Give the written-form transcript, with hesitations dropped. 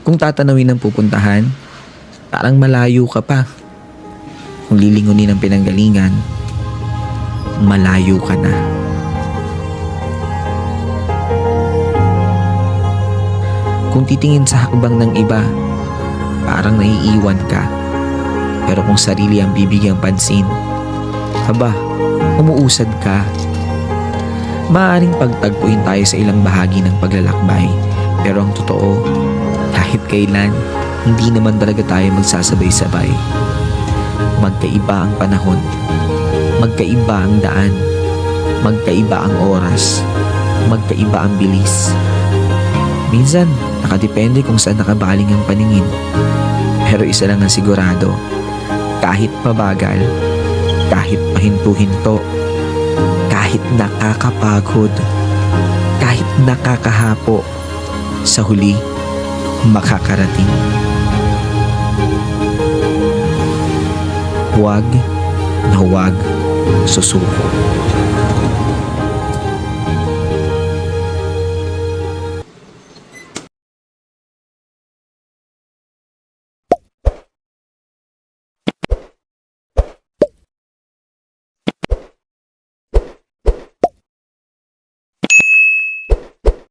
Kung tatanawin ang pupuntahan, parang malayo ka pa. Kung lilingunin ang pinanggalingan, malayo ka na. Kung titingin sa hakbang ng iba, parang naiiwan ka. Pero kung sarili ang bibigyang pansin, haba, umuusad ka. Maaaring pagtagpuin tayo sa ilang bahagi ng paglalakbay, pero ang totoo, kahit kailan, hindi naman talaga tayo magsasabay-sabay. Magkaiba ang panahon, magkaiba ang daan, magkaiba ang oras, magkaiba ang bilis. Minsan, nakadepende kung saan nakabaling ang paningin. Pero isa lang ang sigurado, kahit mabagal, kahit pahinto-hinto, kahit nakakapagod, kahit nakakahapo, sa huli, makakarating. Huwag na huwag susuko.